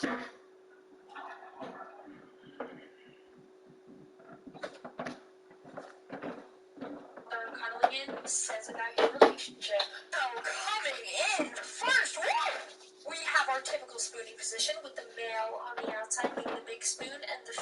They're cuddling in says about your relationship. Oh, coming in first. Woo! We have our typical spooning position with the male on the outside being the big spoon and the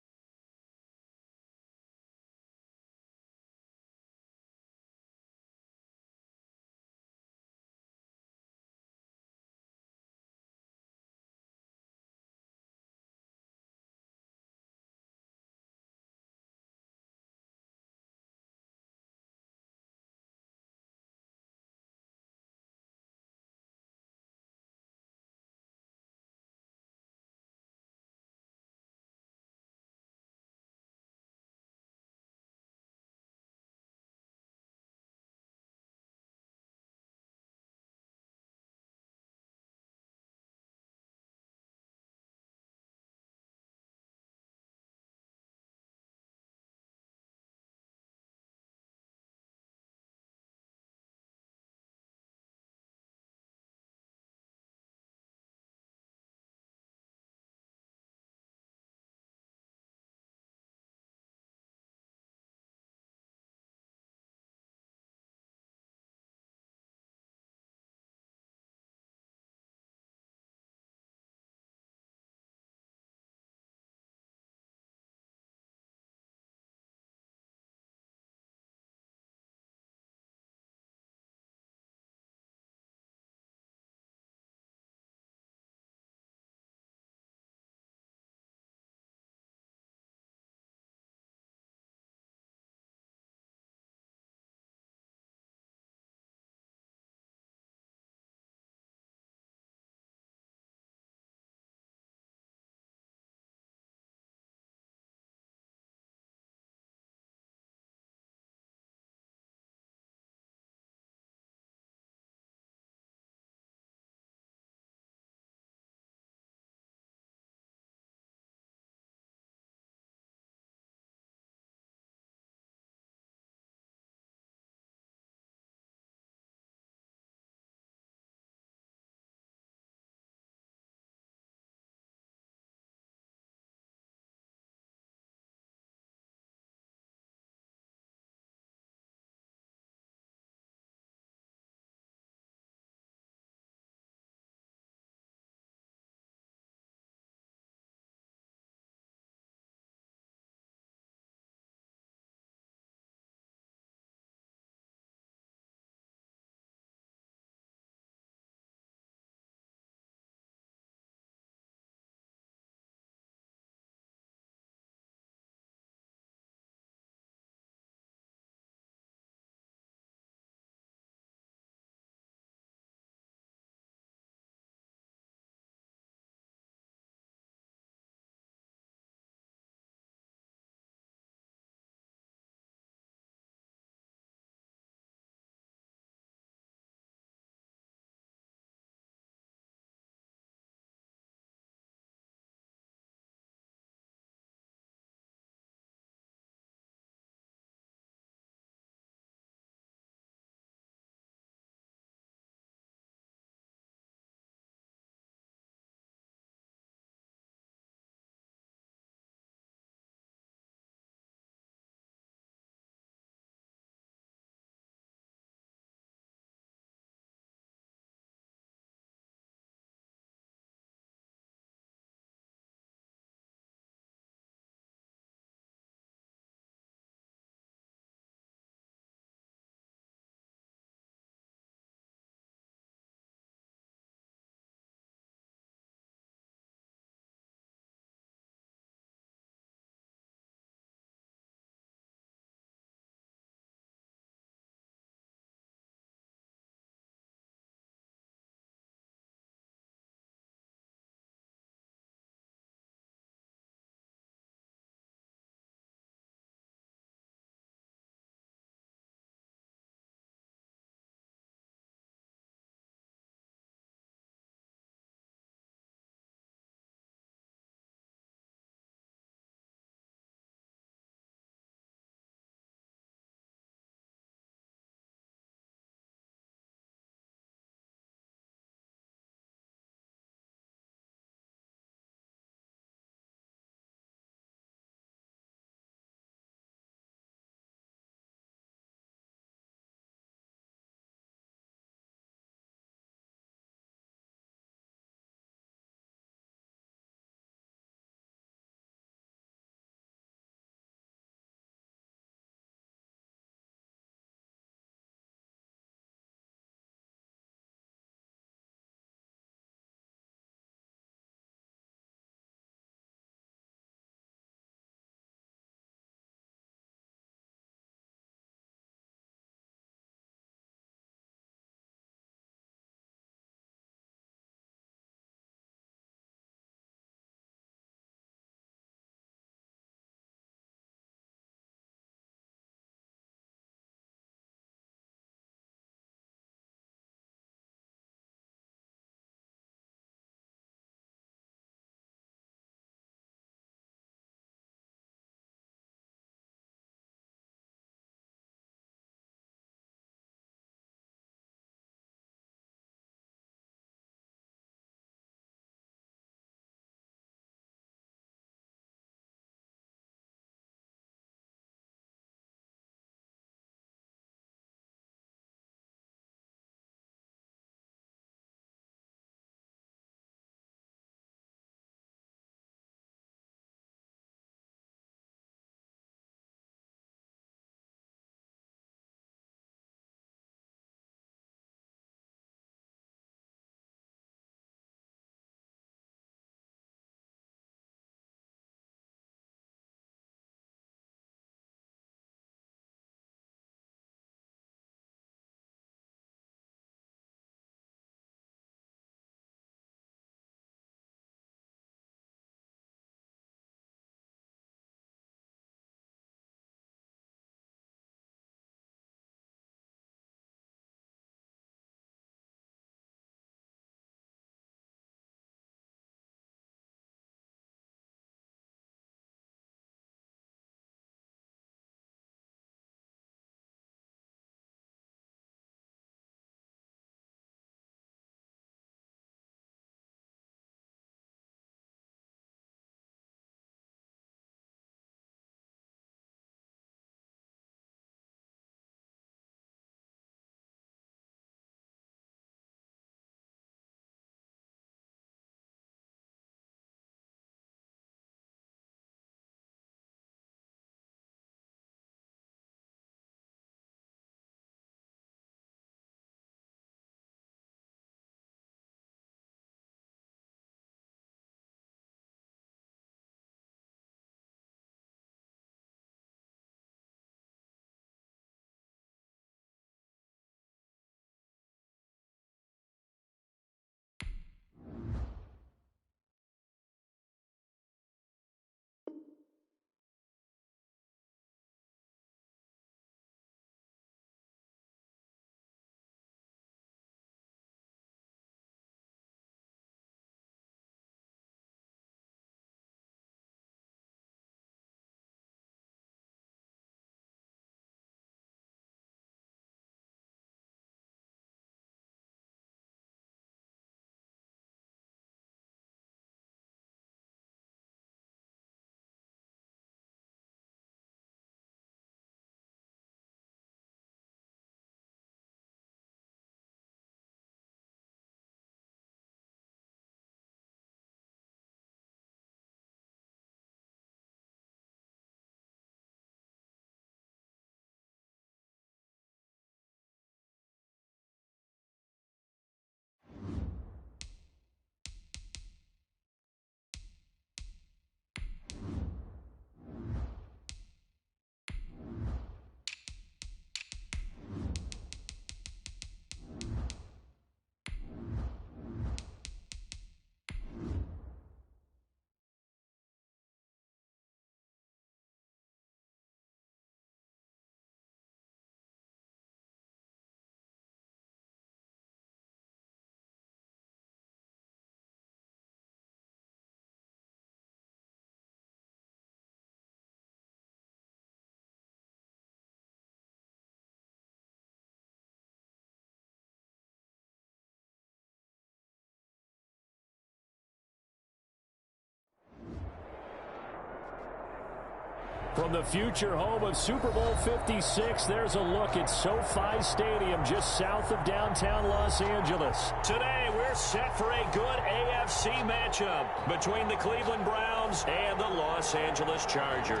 From the future home of Super Bowl 56, there's a look at SoFi Stadium just south of downtown Los Angeles. Today, we're set for a good AFC matchup between the Cleveland Browns and the Los Angeles Chargers.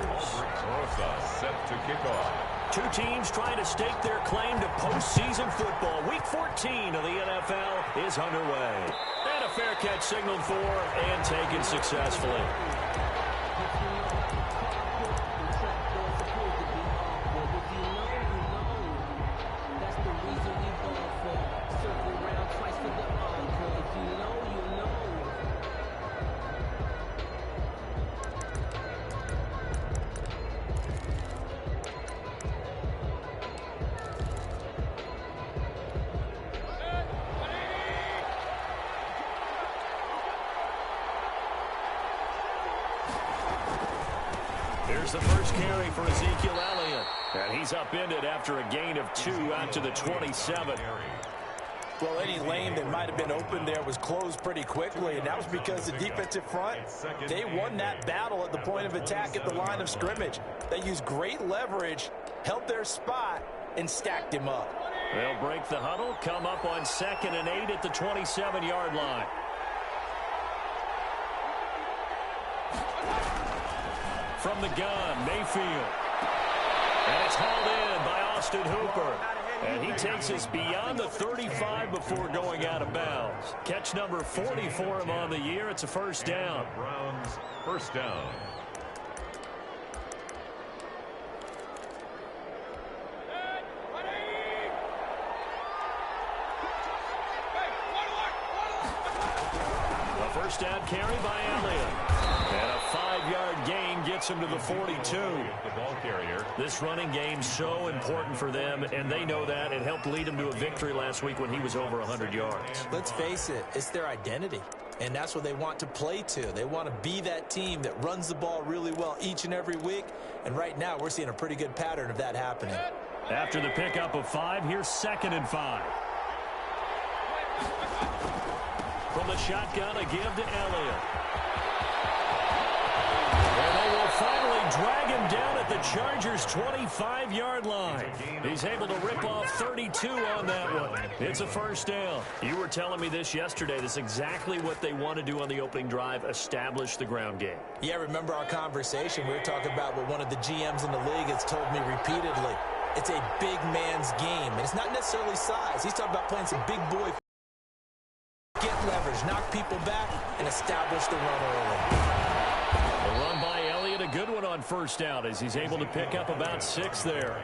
Set to kick off. Two teams trying to stake their claim to postseason football. Week 14 of the NFL is underway. And a fair catch signaled for and taken successfully. Here's the first carry for Ezekiel Elliott. And he's upended after a gain of 2 out to the 27. Well, any lane that might have been open there was closed pretty quickly, and that was because the defensive front, they won that battle at the point of attack at the line of scrimmage. They used great leverage, held their spot, and stacked him up. They'll break the huddle, come up on 2nd and 8 at the 27-yard line. From the gun, Mayfield. And it's hauled in by Austin Hooper. And he takes us beyond the 35 before going out of bounds. Catch number 40 for him on the year. It's a first down. Browns, first down. A first down carry by Elliott. And a 5-yard gain gets him to the 42. The ball carrier. This running game's so important for them, and they know that. It helped lead them to a victory last week when he was over 100 yards. Let's face it, it's their identity, and that's what they want to play to. They want to be that team that runs the ball really well each and every week, and right now we're seeing a pretty good pattern of that happening. After the pickup of 5, here's 2nd and 5. From the shotgun, a give to Elliott. And they will finally drag him down at the Chargers' 25-yard line. He's able to rip off 32 on that one. It's a first down. You were telling me this yesterday. This is exactly what they want to do on the opening drive, establish the ground game. Yeah, remember our conversation? We were talking about what one of the GMs in the league has told me repeatedly. It's a big man's game, and it's not necessarily size. He's talking about playing some big boy, get leverage, knock people back, and establish the run early. A run by Elliott, a good one on first down as he's able to pick up about 6 there.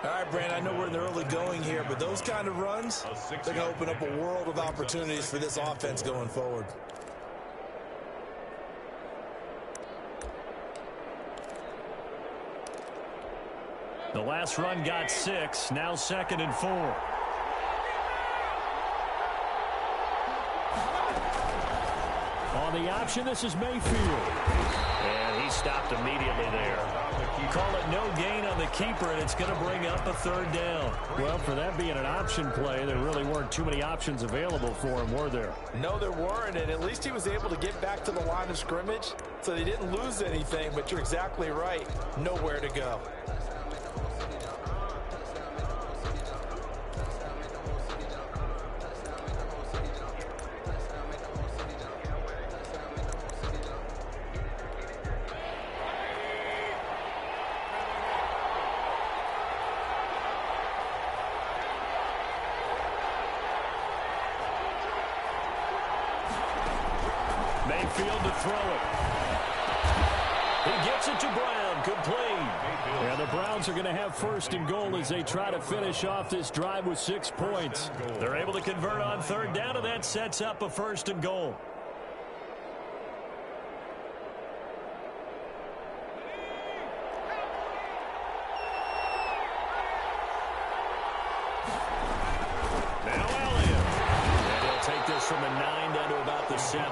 All right, Brandon, I know we're in the early going here, but those kind of runs, they're going to open up a world of opportunities for this offense going forward. The last run got 6, now 2nd and 4. On the option, this is Mayfield. And he stopped immediately there. Call it no gain on the keeper, and it's going to bring up a 3rd down. Well, for that being an option play, there really weren't too many options available for him, were there? No, there weren't, and at least he was able to get back to the line of scrimmage, so they didn't lose anything, but you're exactly right. Nowhere to go. Mayfield to throw it. He gets it to Brown, complete. And the Browns are going to have 1st and goal as they try to finish off this drive with 6 points. They're able to convert on 3rd down, and that sets up a 1st and goal. Now Elliott. And he'll take this from a 9 down to about the 7.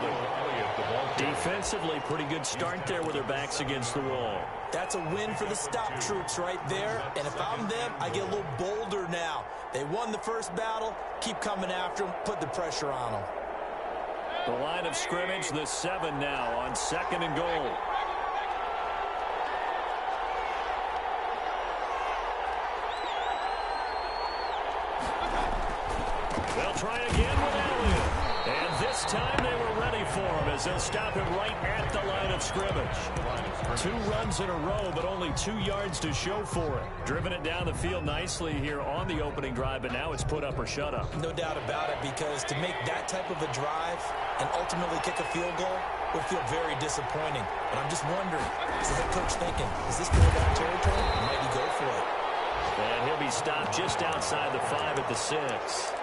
Defensively, pretty good start there with their backs against the wall. That's a win for the stop troops right there. And if I'm them, I get a little bolder now. They won the first battle. Keep coming after them. Put the pressure on them. The line of scrimmage, the 7 now on 2nd and goal. again with Elliott. And this time they were ready for him as they'll stop him right at the line of scrimmage. 2 runs in a row, but only 2 yards to show for it. Driven it down the field nicely here on the opening drive, but now it's put up or shut up. No doubt about it, because to make that type of a drive and ultimately kick a field goal would feel very disappointing. And I'm just wondering, is the head coach thinking, is this going down territory, or might he go for it? And he'll be stopped just outside the 5 at the 6.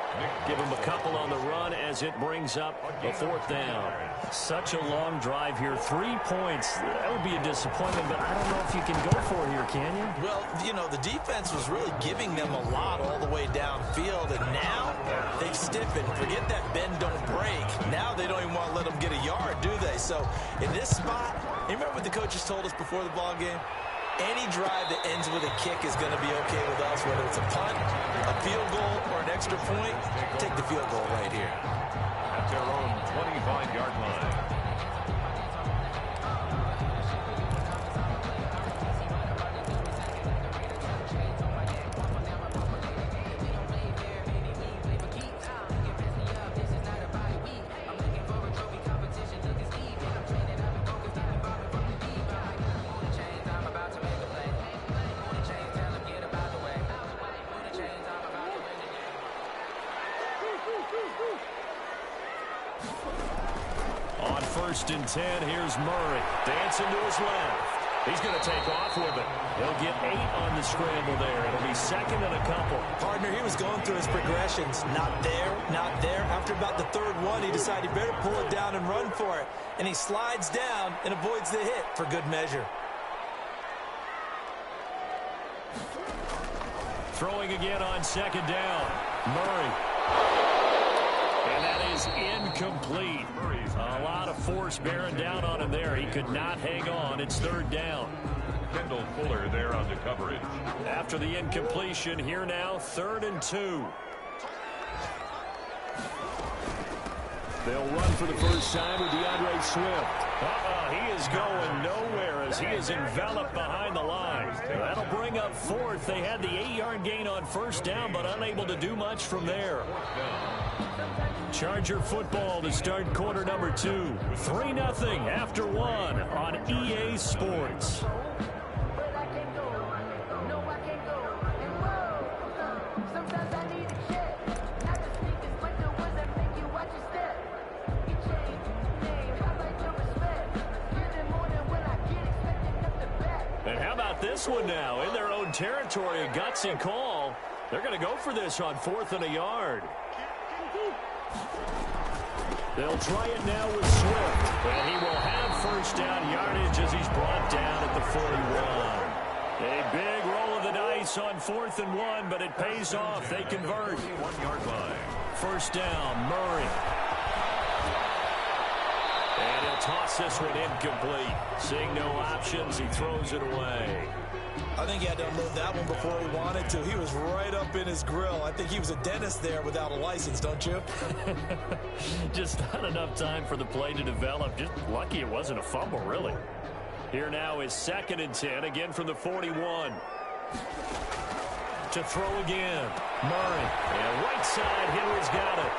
Give him a couple on the run as it brings up a 4th down. Such a long drive here. 3 points. That would be a disappointment, but I don't know if you can go for it here, can you? Well, you know, the defense was really giving them a lot all the way downfield, and now they stiffen. Forget that bend, don't break. Now they don't even want to let them get a yard, do they? So in this spot, you remember what the coaches told us before the ball game? Any drive that ends with a kick is going to be okay with us, whether it's a punt, a field goal, or an extra point. Take the field goal right here. At their own 25-yard line. On 1st and 10, here's Murray. Dancing to his left. He's going to take off with it. He'll get 8 on the scramble there. It'll be 2nd and a couple. Partner, he was going through his progressions. Not there, not there. After about the 3rd one, he decided he better pull it down and run for it. And he slides down and avoids the hit for good measure. Throwing again on 2nd down. Murray. And that is incomplete. A lot of force bearing down on him there. He could not hang on. It's 3rd down. Kendall Fuller there on the coverage. After the incompletion, here now, 3rd and 2. They'll run for the first time with DeAndre Swift. He is going nowhere as he is enveloped behind the line. That'll bring up 4th. They had the 8-yard gain on 1st down, but unable to do much from there. Charger football to start quarter number 2. 3-0 after 1 on EA Sports. And how about this one now? In their own territory, a gutsy call. They're going to go for this on 4th and a yard. They'll try it now with Swift. And he will have 1st down yardage as he's brought down at the 41. A big roll of the dice on 4th and 1, but it pays off. They convert. 1-yard line. 1st down, Murray. And he'll toss this one incomplete. Seeing no options, he throws it away. I think he had to unload that one before he wanted to. He was right up in his grill. I think he was a dentist there without a license, don't you? Just not enough time for the play to develop. Just lucky it wasn't a fumble, really. Here now is 2nd and 10, again from the 41. To throw again. Murray. And right side, Henry's got it.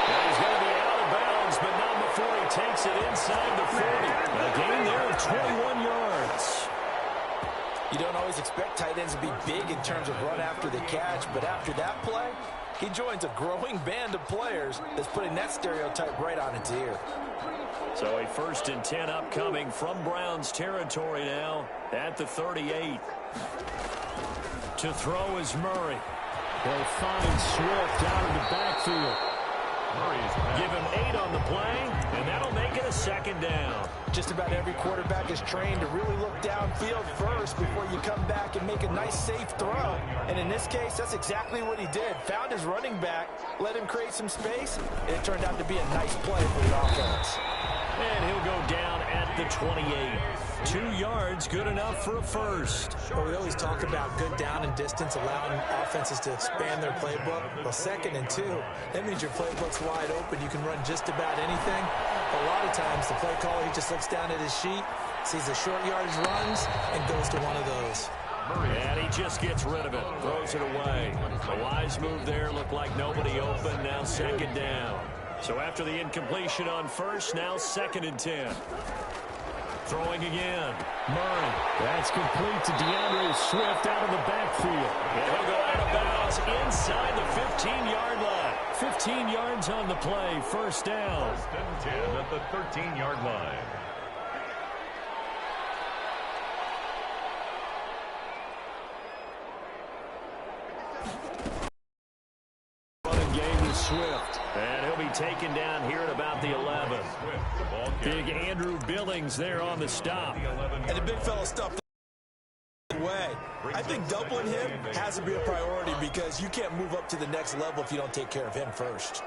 Now he's going to be out of bounds, but not before he takes it inside the 40. A gain there of 21 yards. You don't always expect tight ends to be big in terms of run after the catch, but after that play, he joins a growing band of players that's putting that stereotype right on its ear. So a 1st and 10 upcoming from Browns territory now at the 38. To throw is Murray. They'll find Swift out in the backfield. Give him 8 on the play, and that'll make it a 2nd down. Just about every quarterback is trained to really look downfield first before you come back and make a nice, safe throw. And in this case, that's exactly what he did. Found his running back, let him create some space, and it turned out to be a nice play for the offense. And he'll go down at the 28. 2 yards, good enough for a 1st. Well, we always talk about good down and distance, allowing offenses to expand their playbook. Well, 2nd and 2, that means your playbook's wide open. You can run just about anything. A lot of times, the play caller, he just looks down at his sheet, sees the short yardage runs, and goes to one of those. And he just gets rid of it. Throws it away. A wise move there. Looked like nobody open. Now second down. So after the incompletion on first, now 2nd and 10. Throwing again. Murray. That's complete to DeAndre Swift out of the backfield. And he'll go out of bounds inside the 15-yard line. 15 yards on the play. First down. 1st and 10 at the 13-yard line. Swift. And he'll be taken down here at about the 11. Big Andrew Billings there on the stop. And the big fella stuffed away. I think doubling him has to be a priority because you can't move up to the next level if you don't take care of him first.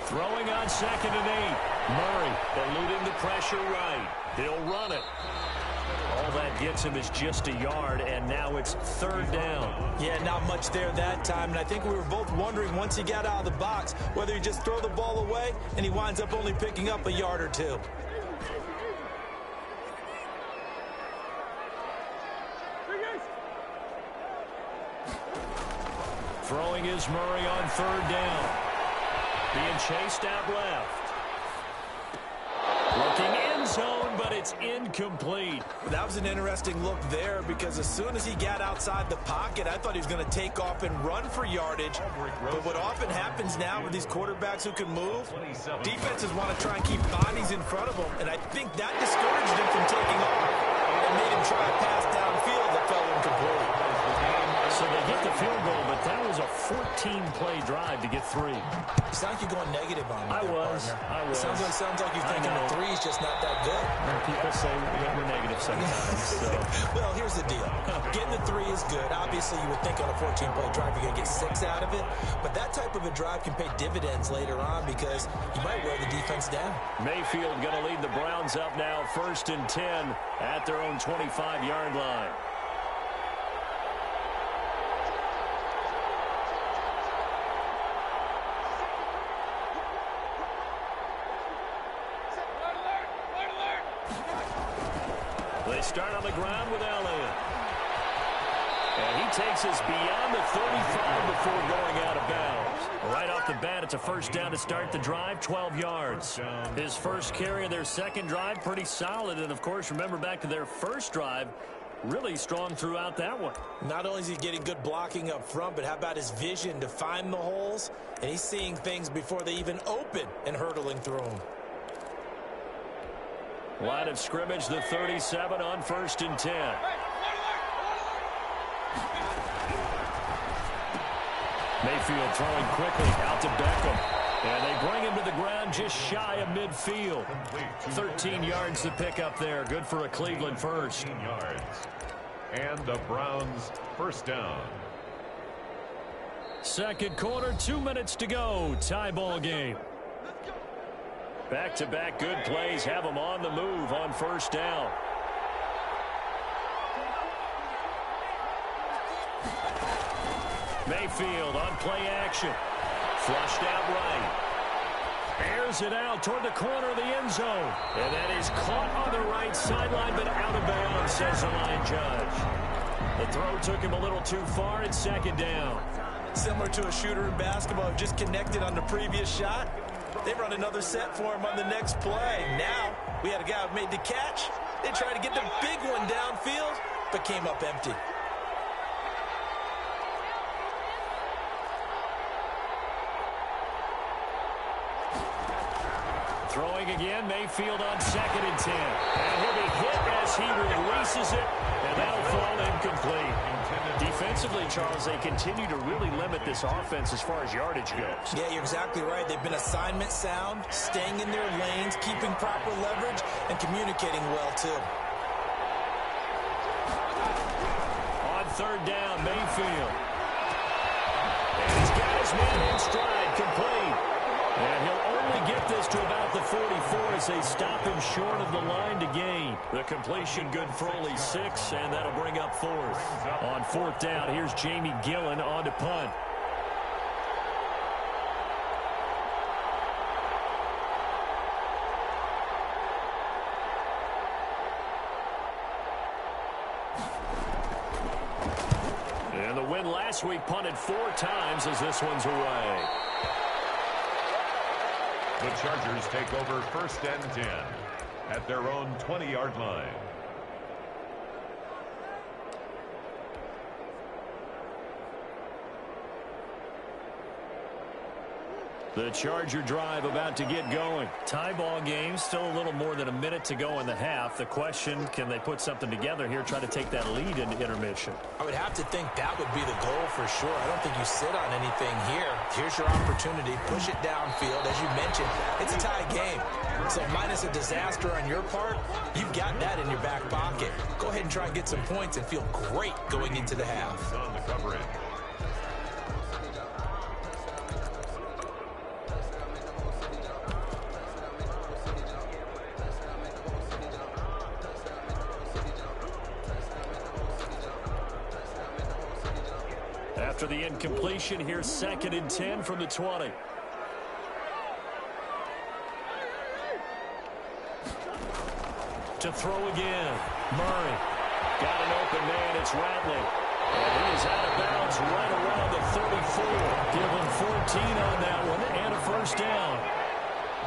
Throwing on 2nd and 8. Murray eluding the pressure right. He'll run it. All that gets him is just a yard, and now it's 3rd down. Yeah, not much there that time, and I think we were both wondering once he got out of the box whether he just throw the ball away and he winds up only picking up a yard or two. Throwing is Murray on 3rd down. Being chased out left. Looking end zone, but it's incomplete. That was an interesting look there because as soon as he got outside the pocket, I thought he was going to take off and run for yardage. But what often happens now with these quarterbacks who can move, defenses want to try and keep bodies in front of them, and I think that discouraged him from taking off and made him try a pass downfield that fell incomplete. So they get the field goal, but that was a 14-play drive to get 3. You sound like you're going negative on me. I was. It sounds like you're thinking the 3 is just not that good. And people say we're negative sometimes. So. Well, here's the deal. Getting the 3 is good. Obviously, you would think on a 14-play drive you're going to get 6 out of it. But that type of a drive can pay dividends later on because you might wear the defense down. Mayfield going to lead the Browns up now 1st and 10 at their own 25-yard line. They start on the ground with Elliott. And he takes us beyond the 35 before going out of bounds. Right off the bat, it's a 1st down to start the drive, 12 yards. His first carry of their 2nd drive, pretty solid. And, of course, remember back to their 1st drive, really strong throughout that one. Not only is he getting good blocking up front, but how about his vision to find the holes? And he's seeing things before they even open and hurtling through them. Line of scrimmage, the 37 on 1st and 10. Mayfield throwing quickly out to Beckham. And they bring him to the ground just shy of midfield. 13 yards to pick up there. Good for a Cleveland first. 13 yards. And the Browns 1st down. 2nd quarter, 2 minutes to go. Tie ball game. Back-to-back good plays have them on the move on 1st down. Mayfield on play action. Flushed out right. Airs it out toward the corner of the end zone. And that is caught on the right sideline, but out of bounds, says the line judge. The throw took him a little too far. It's 2nd down. Similar to a shooter in basketball who just connected on the previous shot. They run another set for him on the next play. Now, we had a guy who made the catch. They tried to get the big one downfield, but came up empty. Throwing again, Mayfield on 2nd and 10. And he'll be hit as he releases it, and that'll fall incomplete. Defensively, Charles, they continue to really limit this offense as far as yardage goes. Yeah, you're exactly right. They've been assignment sound, staying in their lanes, keeping proper leverage, and communicating well, too. On 3rd down, Mayfield. And he's got his man in stride, complete. And he'll only get this to about the 44 as they stop him short of the line to gain. The completion good for only 6, and that'll bring up 4th. On 4th down, here's Jamie Gillen on to punt. And the win last week punted 4 times as this one's away. The Chargers take over 1st and 10 at their own 20-yard line. The Charger drive about to get going. Tie ball game, still a little more than a minute to go in the half. The question, can they put something together here, try to take that lead into intermission? I would have to think that would be the goal for sure. I don't think you sit on anything here. Here's your opportunity. Push it downfield. As you mentioned, it's a tie game. So minus a disaster on your part, you've got that in your back pocket. Go ahead and try and get some points and feel great going into the half. On the coverage. After the incompletion, here's 2nd and 10 from the 20. To throw again. Murray. Got an open man. It's Rattling. And he is out of bounds right around the 34. Give him 14 on that one and a 1st down.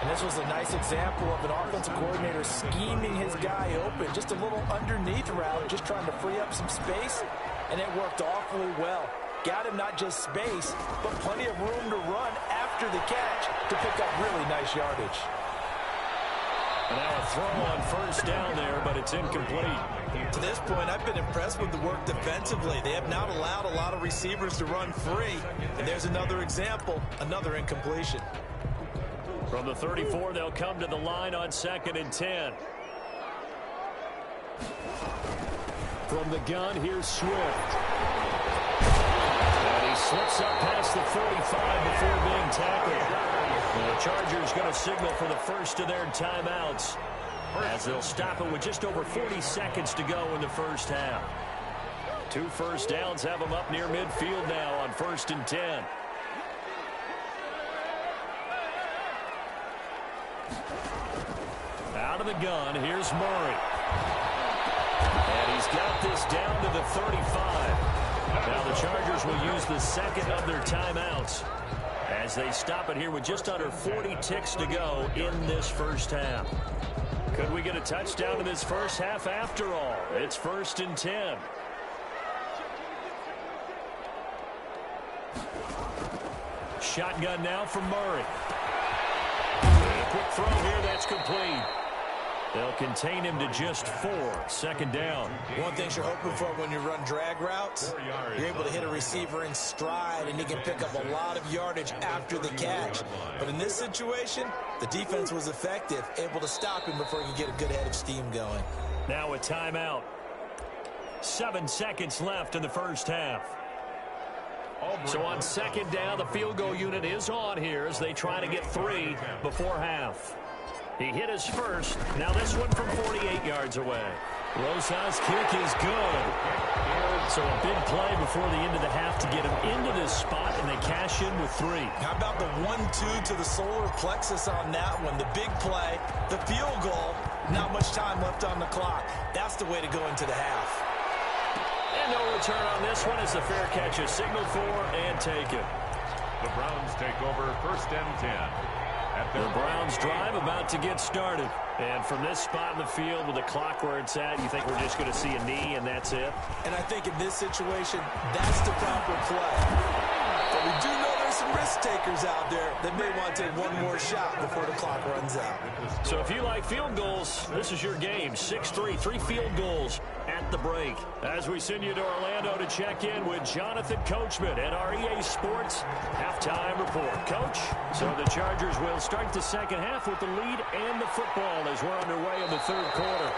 And this was a nice example of an offensive coordinator scheming his guy open. Just a little underneath route, just trying to free up some space, and it worked awfully well. Got him not just space, but plenty of room to run after the catch to pick up really nice yardage. And now a throw on 1st down there, but it's incomplete. To this point, I've been impressed with the work defensively. They have not allowed a lot of receivers to run free. And there's another example, another incompletion. From the 34, they'll come to the line on 2nd and 10. From the gun, here's Swift. And he slips up past the 45 before being tackled. And the Chargers going to signal for the first of their timeouts as they'll stop it with just over 40 seconds to go in the 1st half. 2 first downs have them up near midfield now on 1st and 10. Out of the gun, here's Murray. And he's got this down to the 35. Now the Chargers will use the 2nd of their timeouts as they stop it here with just under 40 ticks to go in this 1st half. Could we get a touchdown in this 1st half after all? It's 1st and 10. Shotgun now from Murray. And a quick throw here, that's complete. They'll contain him to just 4. 2nd down. One thing you're hoping for when you run drag routes, you're able to hit a receiver in stride, and he can pick up a lot of yardage after the catch. But in this situation, the defense was effective, able to stop him before he could get a good head of steam going. Now a timeout. 7 seconds left in the 1st half. So on 2nd down, the field goal unit is on here as they try to get 3 before half. He hit his first. Now this one from 48 yards away. Rosas' kick is good. So a big play before the end of the half to get him into this spot, and they cash in with 3. How about the 1-2 to the solar plexus on that one? The big play, the field goal, not much time left on the clock. That's the way to go into the half. And no return on this one as the fair catch is signaled for and taken. The Browns take over 1st and 10. The Browns drive about to get started. And from this spot in the field with the clock where it's at, you think we're just going to see a knee and that's it? And I think in this situation, that's the proper play. But we do know there's some risk takers out there that may want to take one more shot before the clock runs out. So if you like field goals, this is your game. 6-3, 3 field goals at the break. As we send you to Orlando to check in with Jonathan Coachman at our EA Sports Halftime Report. Coach, so the Chargers will start the 2nd half with the lead and the football as we're underway in the 3rd quarter.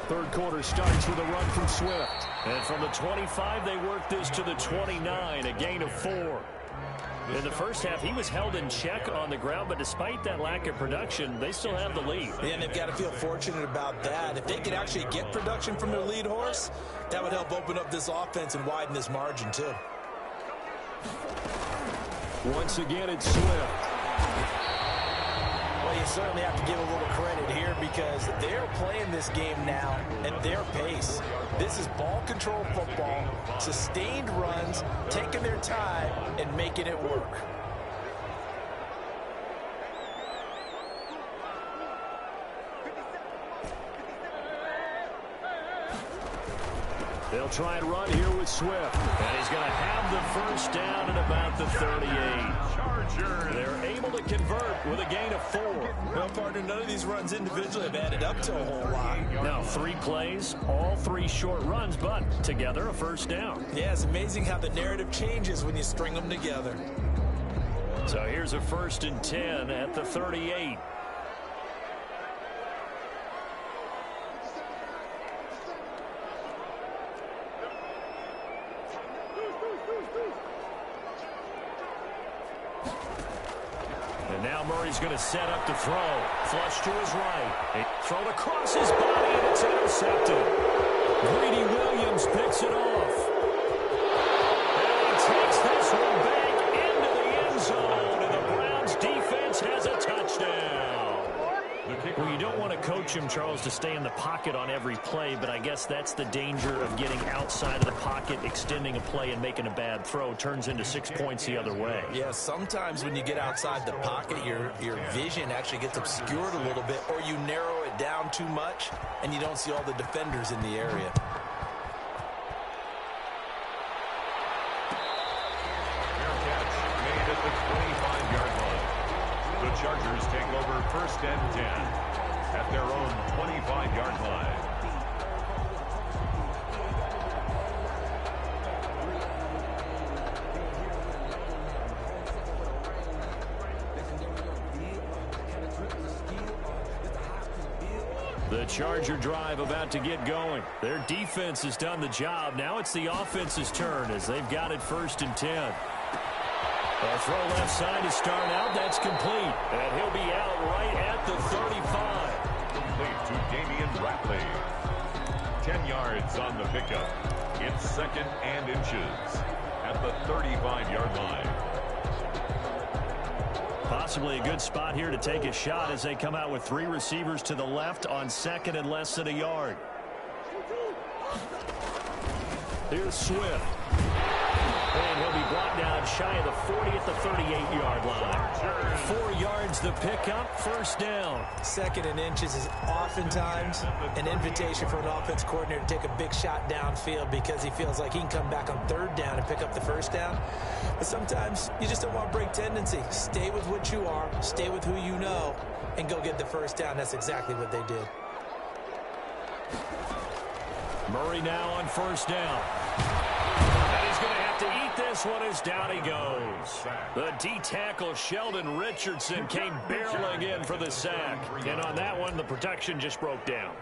Third quarter starts with a run from Swift. And from the 25, they work this to the 29, a gain of 4. In the first half, he was held in check on the ground, but despite that lack of production, they still have the lead. And they've got to feel fortunate about that. If they could actually get production from their lead horse, that would help open up this offense and widen this margin, too. Once again, it's Swift. Well, you certainly have to give a little credit here because they're playing this game now at their pace. This is ball control football, sustained runs, taking their time, and making it work. They'll try and run here with Swift. And he's going to have the first down at about the 38. They're able to convert with a gain of 4. Well, partner, none of these runs individually have added up to a whole lot. Now, 3 plays, all 3 short runs, but together a first down. Yeah, it's amazing how the narrative changes when you string them together. So here's a 1st and 10 at the 38. Now Murray's going to set up to throw. Flush to his right. Thrown across his body, and it's intercepted. Greedy Williams picks it off. And he takes this one back into the end zone, and the Browns defense has a touchdown. Well, you don't want to coach him, Charles, to stay in the pocket on every play, but I guess that's the danger of getting outside of the pocket, extending a play, and making a bad throw. Turns into 6 points the other way. Yeah, sometimes when you get outside the pocket, your vision actually gets obscured a little bit, or you narrow it down too much, and you don't see all the defenders in the area. Made at the 25-yard line. The Chargers take over 1st and 10 at their own 25-yard line. The Charger drive about to get going. Their defense has done the job. Now it's the offense's turn as they've got it 1st and 10. A throw left side to start out. That's complete. And he'll be out right at the 35. Complete to Damian Ratley. 10 yards on the pickup. It's 2nd and inches at the 35-yard line. Possibly a good spot here to take a shot as they come out with 3 receivers to the left on 2nd and less than a yard. Here's Swift. And he'll be brought down shy of the 40 at the 38-yard line. 4 yards the pickup, 1st down. 2nd and inches is oftentimes an invitation for an offense coordinator to take a big shot downfield because he feels like he can come back on 3rd down and pick up the 1st down. But sometimes you just don't want to break tendency. Stay with what you are, stay with who you know, and go get the 1st down. That's exactly what they did. Murray now on 1st down. He's going to have to eat this one as down he goes. The D-tackle Sheldon Richardson came barreling in for the sack. And on that one, the protection just broke down.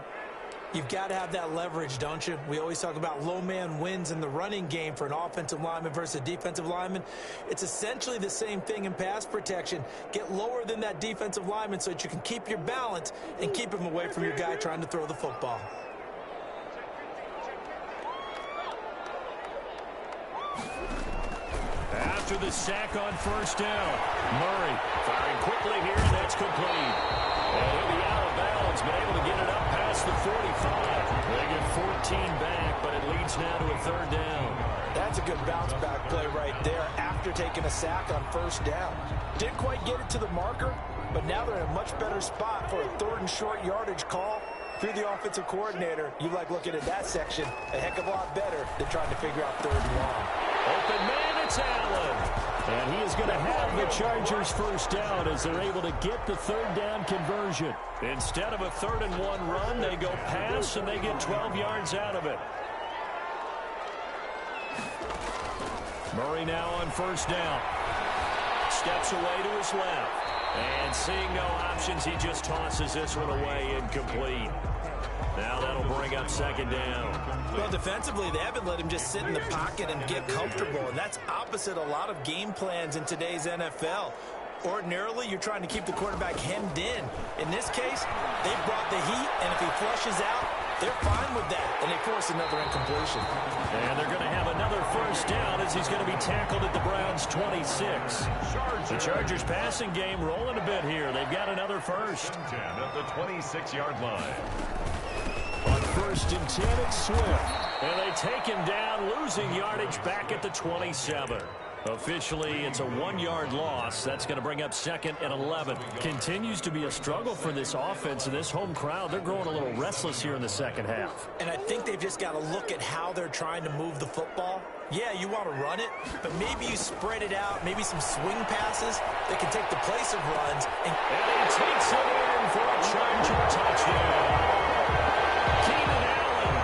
You've got to have that leverage, don't you? We always talk about low man wins in the running game for an offensive lineman versus a defensive lineman. It's essentially the same thing in pass protection. Get lower than that defensive lineman so that you can keep your balance and keep him away from your guy trying to throw the football. After the sack on 1st down, Murray firing quickly here, and that's complete. And he'll be out of bounds, but able to get it up past the 45. They get 14 back, but it leads now to a 3rd down. That's a good bounce back play right there after taking a sack on 1st down. Didn't quite get it to the marker, but now they're in a much better spot for a 3rd and short yardage call. If you're the offensive coordinator, you like looking at that section a heck of a lot better than trying to figure out 3rd and long. Open man, it's Allen. And he is going to have the Chargers 1st down as they're able to get the 3rd down conversion. Instead of a 3rd and 1 run, they go pass and they get 12 yards out of it. Murray now on 1st down. Steps away to his left. And seeing no options, he just tosses this one away incomplete. Now that'll bring up second down. Well, defensively, they haven't let him just sit in the pocket and get comfortable, and that's opposite a lot of game plans in today's NFL. Ordinarily, you're trying to keep the quarterback hemmed in. In this case, they brought the heat, and if he flushes out, they're fine with that, and they force another incompletion. And they're going to have another first down as he's going to be tackled at the Browns' 26. The Chargers passing game rolling a bit here. They've got another first. 10 at the 26-yard line. On first and 10, it's Swift. And they take him down, losing yardage back at the 27. Officially, it's a 1-yard loss. That's going to bring up second and 11. Continues to be a struggle for this offense and this home crowd. They're growing a little restless here in the second half. And I think they've just got to look at how they're trying to move the football. Yeah, you want to run it, but maybe you spread it out, maybe some swing passes that can take the place of runs. And he takes it in for a Charger touchdown. Keenan Allen,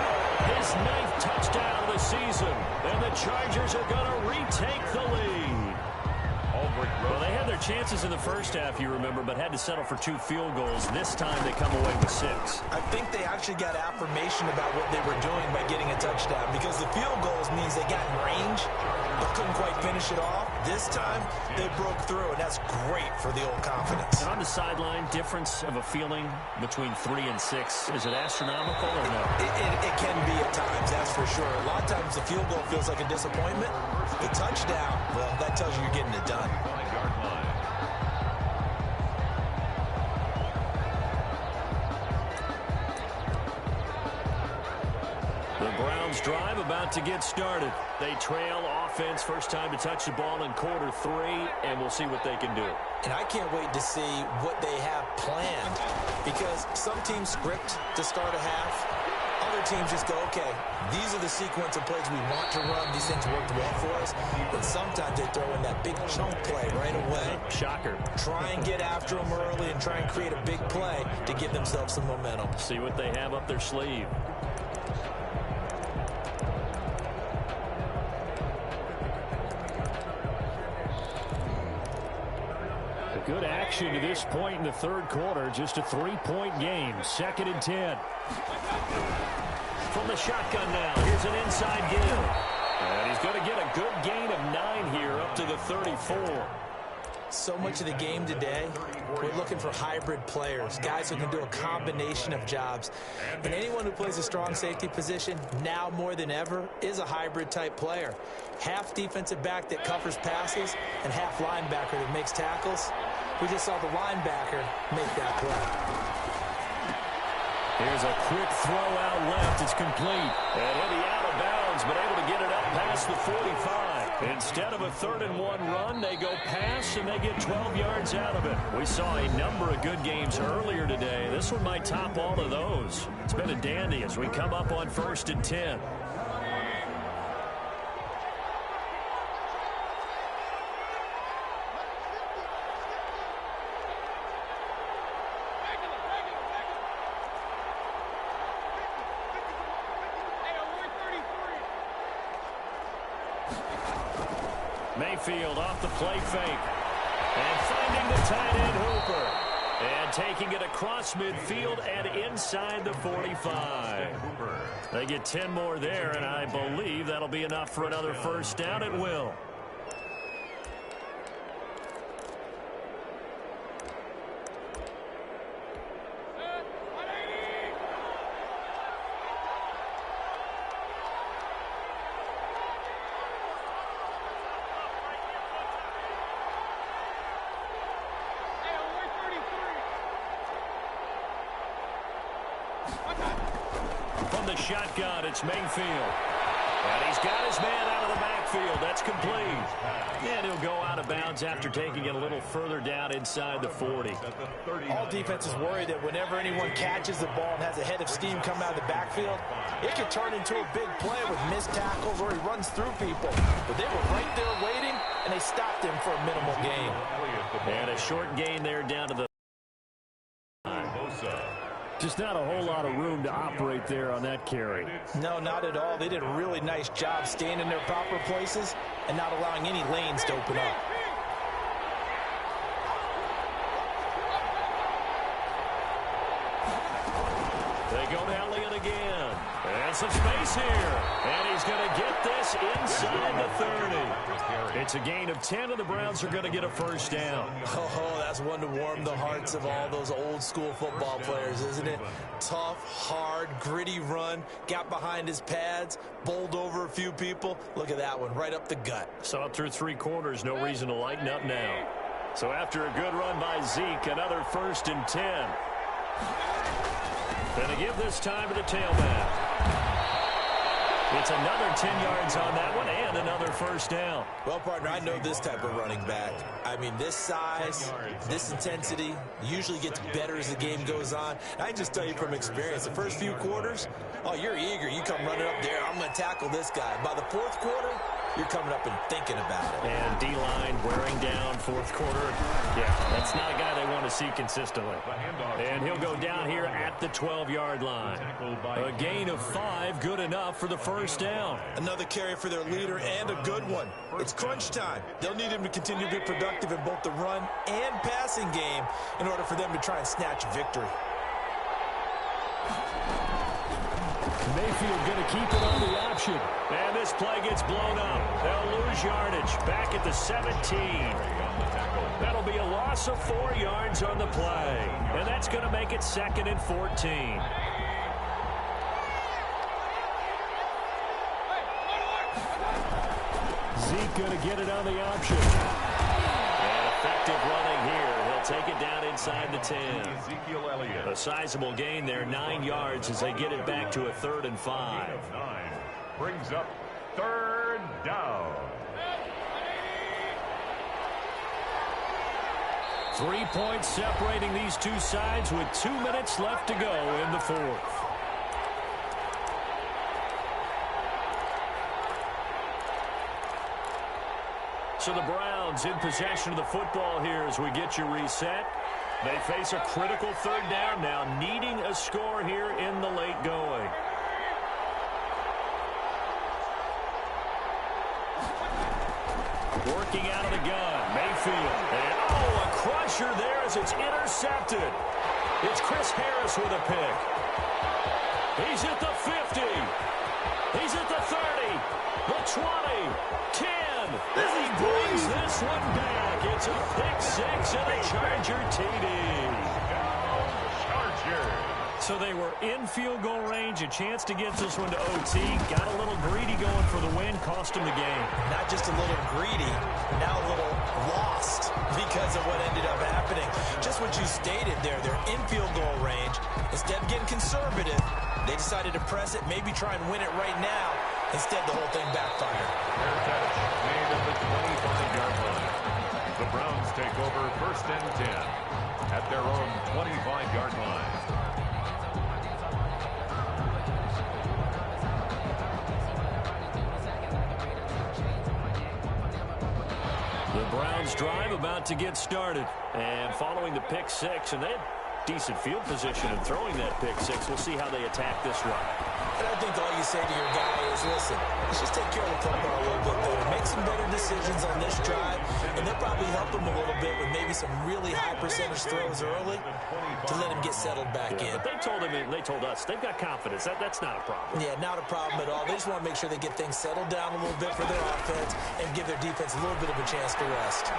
his 9th touchdown of the season, and the Chargers are going to retake the lead. Well, they had their chances in the first half, you remember, but had to settle for 2 field goals. This time they come away with 6. I think they actually got affirmation about what they were doing by getting a touchdown, because the field goals means they got in range but couldn't quite finish it off. This time they broke through, and that's great for the old confidence. And on the sideline, difference of a feeling between 3 and 6, is it astronomical or no? It can be at times, that's for sure. A lot of times the field goal feels like a disappointment. The touchdown, well, that tells you you're getting it done. 5-yard line. The Browns drive about to get started. They trail offense, first time to touch the ball in quarter 3, and we'll see what they can do. And I can't wait to see what they have planned, because some teams script to start a half. Other teams just go, okay, these are the sequence of plays we want to run. These things worked well for us. And sometimes they throw in that big chunk play right away. Shocker. Try and get after them early and try and create a big play to give themselves some momentum. See what they have up their sleeve. Good action to this point in the third quarter. Just a 3-point game. Second and 10. From the shotgun now. Here's an inside give. And he's going to get a good gain of 9 here up to the 34. So much of the game today, we're looking for hybrid players, guys who can do a combination of jobs. And anyone who plays a strong safety position, now more than ever, is a hybrid type player. Half defensive back that covers passes and half linebacker that makes tackles. We just saw the linebacker make that play. Here's a quick throw out left. It's complete. And he'll be out of bounds, but able to get it up past the 45. Instead of a 3rd-and-1 run, they go pass, and they get 12 yards out of it. We saw a number of good games earlier today. This one might top all of those. It's been a dandy as we come up on 1st and 10. Mayfield off the play fake. And finding the tight end Hooper. And taking it across midfield and inside the 45. They get 10 more there, and I believe that'll be enough for another first down. It will. From the shotgun, it's Mayfield. And he's got his man out of the backfield. That's complete. And he'll go out of bounds after taking it a little further down inside the 40. All defenses worry that whenever anyone catches the ball and has a head of steam coming out of the backfield, it could turn into a big play with missed tackles or he runs through people. But they were right there waiting, and they stopped him for a minimal gain. And a short gain there down to the... Just not a whole lot of room to operate there on that carry. No, not at all. They did a really nice job staying in their proper places and not allowing any lanes to open up. They go to Elliott again. And some space here. And he's going to get this inside the 30. It's a gain of 10, and the Browns are going to get a first down. Oh, that's one to warm the hearts of all those old-school football players, isn't it? Tough, hard, gritty run. Got behind his pads, bowled over a few people. Look at that one, right up the gut. Saw it through 3 quarters. No reason to lighten up now. So after a good run by Zeke, another 1st and 10. Going to give this time to the tailback. It's another 10 yards on that one and another first down. Well, partner, I know this type of running back. I mean, this size, this intensity usually gets better as the game goes on. And I can just tell you from experience, the first few quarters, oh, you're eager. You come running up there, I'm going to tackle this guy. By the 4th quarter, you're coming up and thinking about it. And D-line wearing down 4th quarter. Yeah, that's not a guy they want to see consistently. And he'll go down here at the 12-yard line. A gain of 5, good enough for the first down. Another carry for their leader and a good one. It's crunch time. They'll need him to continue to be productive in both the run and passing game in order for them to try and snatch victory. Mayfield going to keep it on the option. And this play gets blown up. They'll lose yardage back at the 17. That'll be a loss of 4 yards on the play. And that's going to make it 2nd and 14. Zeke going to get it on the option. And effective running here. He'll take it down inside the 10. Ezekiel Elliott. A sizable gain there, 9 yards as they get it back to a 3rd and 5. 9 brings up 3rd down. 3 points separating these two sides with 2 minutes left to go in the 4th. So the Browns in possession of the football here as we get you reset. They face a critical 3rd down now, needing a score here in the late going. Working out of the gun, Mayfield. And, oh, a crusher there as it's intercepted. It's Chris Harris with a pick. He's at the 50. He's at the 30. The 20. 10. As he brings this one back. It's a pick-6 and a Charger TD. Charger. So they were in field goal range, a chance to get this one to OT. Got a little greedy going for the win, cost him the game. Not just a little greedy, now a little lost because of what ended up happening. Just what you stated there, they're in field goal range. Instead of getting conservative, they decided to press it, maybe try and win it right now. Instead, the whole thing backfired. Fair catch made at the 25-yard line. The Browns take over 1st and 10 at their own 25-yard line. The Browns drive about to get started. And following the pick-6, and they had decent field position in throwing that pick-6. We'll see how they attack this run. And I think all you say to your guy is, listen, let's just take care of the football a little bit better. Make some better decisions on this drive, and they'll probably help him a little bit with maybe some really high percentage throws early to let him get settled back in. But they told us they've got confidence. That's not a problem. Yeah, not a problem at all. They just want to make sure they get things settled down a little bit for their offense and give their defense a little bit of a chance to rest.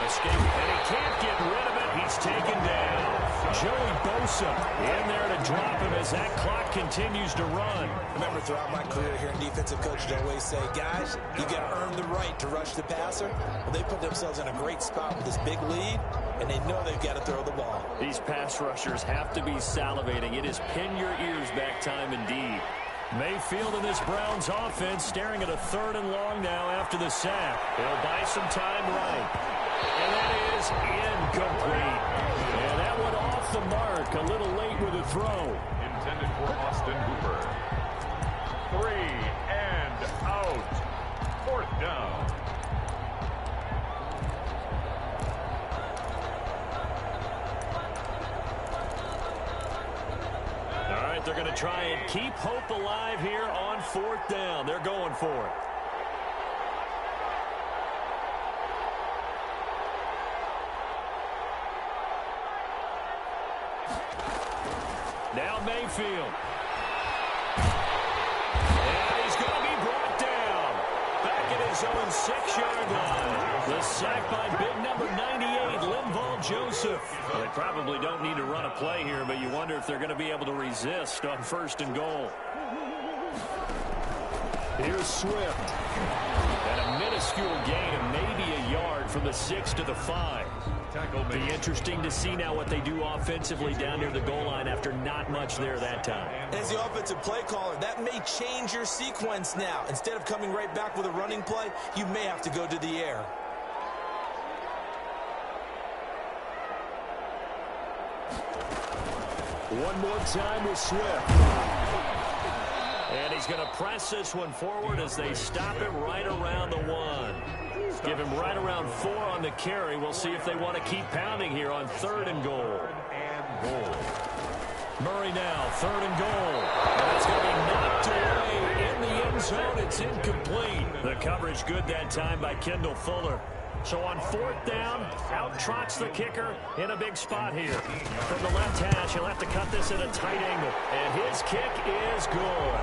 Escape, and he can't get rid of it. He's taken down. Joey Bosa in there to drop him as that clock continues to run. Remember, throughout my career here in defensive coaching, I always say, guys, you got to earn the right to rush the passer. Well, they put themselves in a great spot with this big lead, and they know they've got to throw the ball. These pass rushers have to be salivating. It is pin your ears back time indeed. Mayfield in this Browns offense staring at a 3rd and long now after the sack. They'll buy some time right. And that is incomplete. And that one off the mark. A little late with a throw. Intended for Austin Hooper. 3 and out. 4th down. All right, they're going to try and keep hope alive here on 4th down. They're going for it. Now Mayfield. And he's going to be brought down. Back at his own 6-yard line. The sack by big number 98, Linval Joseph. Well, they probably don't need to run a play here, but you wonder if they're going to be able to resist on 1st and goal. Here's Swift. And a minuscule gain of maybe a yard from the 6 to the 5. Be interesting to see now what they do offensively down near the goal line after not much there that time. As the offensive play caller, that may change your sequence now. Instead of coming right back with a running play, you may have to go to the air. One more time with Swift. And he's going to press this one forward as they stop it right around the 1. Give him right around 4 on the carry. We'll see if they want to keep pounding here on 3rd and goal. Murray now, 3rd and goal. And it's going to be knocked away in the end zone. It's incomplete. The coverage good that time by Kendall Fuller. So on 4th down, out trots the kicker in a big spot here. From the left hash, he'll have to cut this at a tight angle. And his kick is good.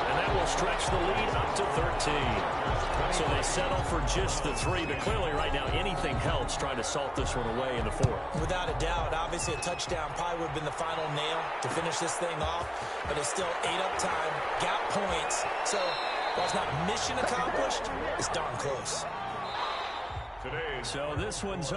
And that will stretch the lead up to 13. So they settle for just the 3, but clearly right now anything helps trying to salt this one away in the 4th. Without a doubt, obviously a touchdown probably would have been the final nail to finish this thing off, but it's still 8 up time, got points. So while it's not mission accomplished, it's darn close. So this one's